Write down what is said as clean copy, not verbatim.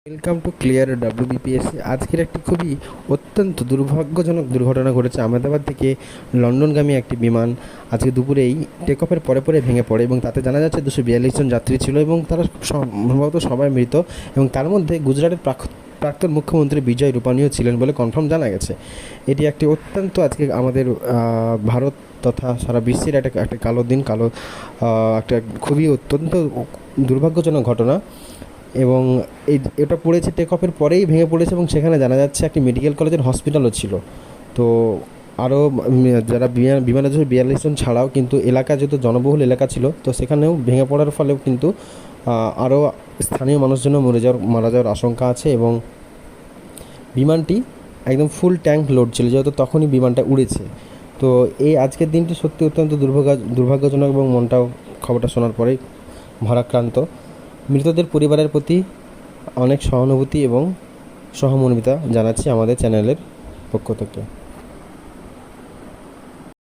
Welcome to clear WBPSC. আজকের একটি খুবই অত্যন্ত দুর্ভাগ্যজনক দুর্ঘটনা ঘটেছে। আহমেদাবাদ থেকে লন্ডনগামী একটি বিমান আজকে দুপুরেই টেক অফের পরে পরে ভেঙে পড়ে এবং তাতে জানা যাচ্ছে 242 জন যাত্রী ছিল এবং তারা সম্ভবত সবাই মৃত এবং তার মধ্যে গুজরাটের প্রাক্তন মুখ্যমন্ত্রী বিজয় রূপানীও ছিলেন বলে কনফার্ম জানা গেছে। এটি একটি অত্যন্ত আজকে আমাদের ভারত তথা সারা বিশ্বের একটা কালো দিন, একটা খুবই অত্যন্ত দুর্ভাগ্যজনক ঘটনা। এবং এটা পড়েছে টেক অফের পরেই ভেঙে পড়েছে এবং সেখানে জানা যাচ্ছে একটি মেডিকেল কলেজের হসপিটালও ছিল। তো আরও যারা বিমানে 42 জন ছাড়াও কিন্তু এলাকা যেহেতু জনবহুল এলাকা ছিল, তো সেখানেও ভেঙে পড়ার ফলেও কিন্তু আরও স্থানীয় মানুষজনও মারা যাওয়ার আশঙ্কা আছে। এবং বিমানটি একদম ফুল ট্যাঙ্ক লোড ছিল যেহেতু তখনই বিমানটা উড়েছে। তো এই আজকের দিনটি সত্যি অত্যন্ত দুর্ভাগ্যজনক এবং মনটাও খবরটা শোনার পরেই ভারাক্রান্ত। মৃতদের পরিবারের প্রতি অনেক সহানুভূতি এবং সহমর্মিতা জানাচ্ছি আমাদের চ্যানেলের পক্ষ থেকে।